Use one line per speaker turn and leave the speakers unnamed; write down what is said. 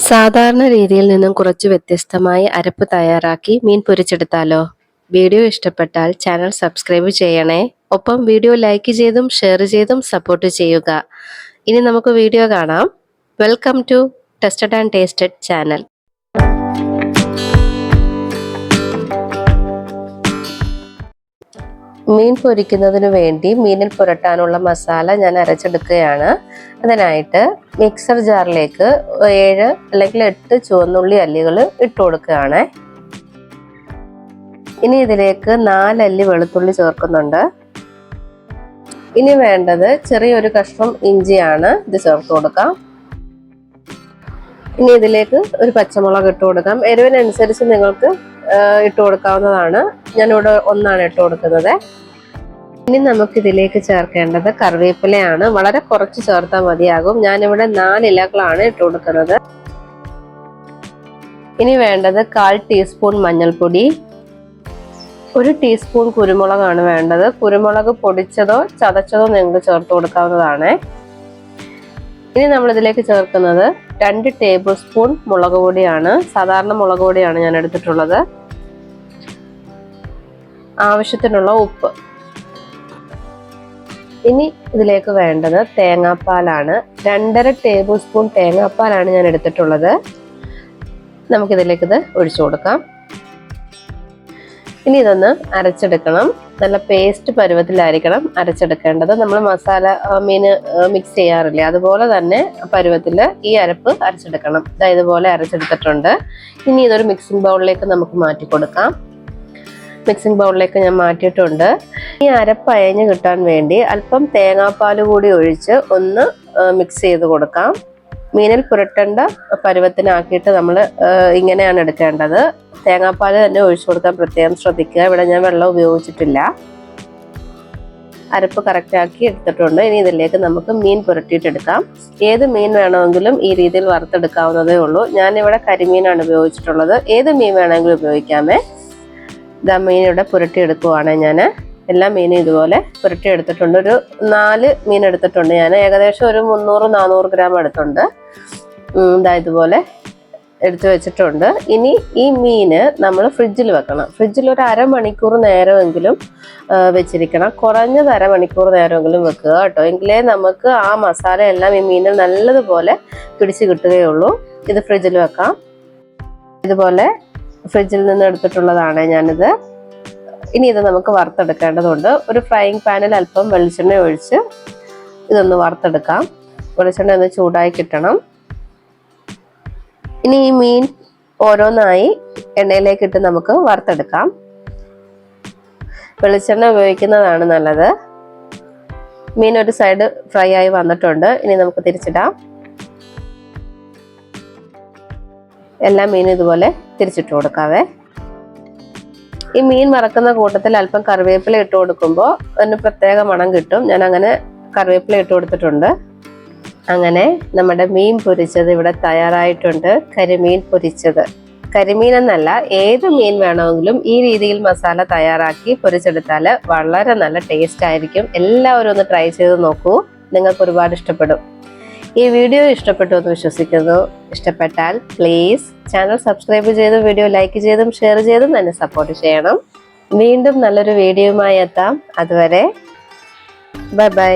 സാധാരണ രീതിയിൽ നിന്നും കുറച്ച് വ്യത്യസ്തമായി അരപ്പ് തയ്യാറാക്കി മീൻ പൊരിച്ചെടുത്താലോ? വീഡിയോ ഇഷ്ടപ്പെട്ടാൽ ചാനൽ സബ്സ്ക്രൈബ് ചെയ്യണേ. ഒപ്പം വീഡിയോ ലൈക്ക് ചെയ്തും ഷെയർ ചെയ്തും സപ്പോർട്ട് ചെയ്യുക. ഇനി നമുക്ക് വീഡിയോ കാണാം. Welcome to tested and tasted channel. മീൻ പൊരിക്കുന്നതിന് വേണ്ടി മീനിൽ പുരട്ടാനുള്ള മസാല ഞാൻ അരച്ചെടുക്കുകയാണ്. അതിനായിട്ട് മിക്സർ ജാറിലേക്ക് 7 അല്ലെങ്കിൽ 8 ചുവന്നുള്ളി അല്ലികൾ ഇട്ട് കൊടുക്കുകയാണ്. ഇനി ഇതിലേക്ക് 4 അല്ലി വെളുത്തുള്ളി ചേർക്കുന്നുണ്ട്. ഇനി വേണ്ടത് ചെറിയൊരു കഷ്ണം ഇഞ്ചിയാണ്. ഇത് ചേർത്ത് കൊടുക്കാം. ഇനി ഇതിലേക്ക് ഒരു പച്ചമുളക് ഇട്ട് കൊടുക്കാം. എരിവിനനുസരിച്ച് നിങ്ങൾക്ക് ഇട്ട് കൊടുക്കാവുന്നതാണ്. ഞാനിവിടെ 1 ഇട്ട് കൊടുക്കുന്നത്. ഇനി നമുക്കിതിലേക്ക് ചേർക്കേണ്ടത് കറിവേപ്പിലയാണ്. വളരെ കുറച്ച് ചേർത്താൽ മതിയാകും. ഞാനിവിടെ 4 ഇലകളാണ് ഇട്ട് കൊടുക്കുന്നത്. ഇനി വേണ്ടത് 1/4 ടീസ്പൂൺ മഞ്ഞൾപ്പൊടി, 1 ടീസ്പൂൺ കുരുമുളകാണ് വേണ്ടത്. കുരുമുളക് പൊടിച്ചതോ ചതച്ചതോ നിങ്ങൾക്ക് ചേർത്ത് കൊടുക്കാവുന്നതാണ്. ഇനി നമ്മളിതിലേക്ക് ചേർക്കുന്നത് 2 ടേബിൾ സ്പൂൺ മുളക് പൊടിയാണ്. സാധാരണ മുളക് പൊടിയാണ് ഞാൻ എടുത്തിട്ടുള്ളത്. ആവശ്യത്തിനുള്ള ഉപ്പ്. ഇനി ഇതിലേക്ക് വേണ്ടത് തേങ്ങാപ്പാലാണ്. 2.5 ടേബിൾ സ്പൂൺ തേങ്ങാപ്പാലാണ് ഞാൻ എടുത്തിട്ടുള്ളത്. നമുക്കിതിലേക്ക് ഇത് ഒഴിച്ചു കൊടുക്കാം. ഇനി ഇതൊന്ന് അരച്ചെടുക്കണം. നല്ല പേസ്റ്റ് പരുവത്തിലായിരിക്കണം അരച്ചെടുക്കേണ്ടത്. നമ്മൾ മസാല മീൻ മിക്സ് ചെയ്യാറില്ലേ, അതുപോലെ തന്നെ പരുവത്തിൽ ഈ അരപ്പ് അരച്ചെടുക്കണം. ഇതുപോലെ അരച്ചെടുത്തിട്ടുണ്ട്. ഇനി ഇതൊരു മിക്സിംഗ് ബൗളിലേക്ക് നമുക്ക് മാറ്റി കൊടുക്കാം. മിക്സിംഗ് ബൗളിലേക്ക് ഞാൻ മാറ്റിയിട്ടുണ്ട്. ഈ അരപ്പ് അയഞ്ഞ് കിട്ടാൻ വേണ്ടി അല്പം തേങ്ങാപ്പാൽ കൂടി ഒഴിച്ച് ഒന്ന് മിക്സ് ചെയ്ത് കൊടുക്കാം. മീനിൽ പുരട്ടേണ്ട പരുവത്തിനാക്കിയിട്ട് നമ്മൾ ഇങ്ങനെയാണ് എടുക്കേണ്ടത്. തേങ്ങാപ്പാൽ തന്നെ ഒഴിച്ചു കൊടുക്കാൻ പ്രത്യേകം ശ്രദ്ധിക്കുക. ഇവിടെ ഞാൻ വെള്ളം ഉപയോഗിച്ചിട്ടില്ല. അരപ്പ് കറക്റ്റാക്കി എടുത്തിട്ടുണ്ട്. ഇനി ഇതിലേക്ക് നമുക്ക് മീൻ പുരട്ടിയിട്ടെടുക്കാം. ഏത് മീൻ വേണമെങ്കിലും ഈ രീതിയിൽ വറുത്തെടുക്കാവുന്നതേ ഉള്ളൂ. ഞാനിവിടെ കരിമീനാണ് ഉപയോഗിച്ചിട്ടുള്ളത്. ഏത് മീൻ വേണമെങ്കിലും ഉപയോഗിക്കാമേ. ഇതാ മീൻ ഇവിടെ പുരട്ടിയെടുക്കുവാണ് ഞാൻ. എല്ലാ മീനും ഇതുപോലെ പുരട്ടിയെടുത്തിട്ടുണ്ട്. ഒരു 4 മീൻ എടുത്തിട്ടുണ്ട് ഞാൻ. ഏകദേശം ഒരു 300-400 ഗ്രാം എടുത്തുണ്ട്. ഇതുപോലെ എടുത്തു വെച്ചിട്ടുണ്ട്. ഇനി ഈ മീന് നമ്മൾ ഫ്രിഡ്ജിൽ വെക്കണം. ഫ്രിഡ്ജിൽ ഒരു അരമണിക്കൂർ നേരമെങ്കിലും വെച്ചിരിക്കണം. കുറഞ്ഞത് അരമണിക്കൂർ നേരമെങ്കിലും വെക്കുക കേട്ടോ. എങ്കിലേ നമുക്ക് ആ മസാല എല്ലാം ഈ മീനിൽ നല്ലതുപോലെ പിടിച്ച് കിട്ടുകയുള്ളൂ. ഇത് ഫ്രിഡ്ജിൽ വെക്കാം. ഇതുപോലെ ഫ്രിഡ്ജിൽ നിന്ന് എടുത്തിട്ടുള്ളതാണ് ഞാനിത്. ഇനി ഇത് നമുക്ക് വറുത്തെടുക്കേണ്ടതുണ്ട്. ഒരു ഫ്രൈയിങ് പാനിൽ അല്പം വെളിച്ചെണ്ണ ഒഴിച്ച് ഇതൊന്ന് വറുത്തെടുക്കാം. വെളിച്ചെണ്ണ ഒന്ന് ചൂടായി കിട്ടണം. ഇനി ഈ മീൻ ഓരോന്നായി എണ്ണയിലേക്ക് ഇട്ട് നമുക്ക് വറുത്തെടുക്കാം. വെളിച്ചെണ്ണ ഉപയോഗിക്കുന്നതാണ് നല്ലത്. മീൻ ഒരു സൈഡ് ഫ്രൈ ആയി വന്നിട്ടുണ്ട്. ഇനി നമുക്ക് തിരിച്ചിടാം. എല്ലാ മീനും ഇതുപോലെ തിരിച്ചിട്ട് കൊടുക്കാവേ. ഈ മീൻ വറക്കുന്ന കൂട്ടത്തിൽ അല്പം കറിവേപ്പില ഇട്ട് കൊടുക്കുമ്പോൾ അതിന് പ്രത്യേക മണം കിട്ടും. ഞാൻ അങ്ങനെ കറിവേപ്പില ഇട്ട് കൊടുത്തിട്ടുണ്ട്. അങ്ങനെ നമ്മുടെ മീൻ പൊരിച്ചത് ഇവിടെ തയ്യാറായിട്ടുണ്ട്. കരിമീൻ പൊരിച്ചത്. കരിമീൻ എന്നല്ല, ഏത് മീൻ വേണമെങ്കിലും ഈ രീതിയിൽ മസാല തയ്യാറാക്കി പൊരിച്ചെടുത്താൽ വളരെ നല്ല ടേസ്റ്റ് ആയിരിക്കും. എല്ലാവരും ഒന്ന് ട്രൈ ചെയ്ത് നോക്കൂ. നിങ്ങൾക്ക് ഒരുപാട് ഇഷ്ടപ്പെടും. ഈ വീഡിയോ ഇഷ്ടപ്പെട്ടു എന്ന് വിശ്വസിക്കുന്നു. ഇഷ്ടപ്പെട്ടാൽ പ്ലീസ് ചാനൽ സബ്സ്ക്രൈബ് ചെയ്തും വീഡിയോ ലൈക്ക് ചെയ്തും ഷെയർ ചെയ്തും എന്നെ സപ്പോർട്ട് ചെയ്യണം. വീണ്ടും നല്ലൊരു വീഡിയോയുമായി എത്താം. അതുവരെ ബൈ ബൈ.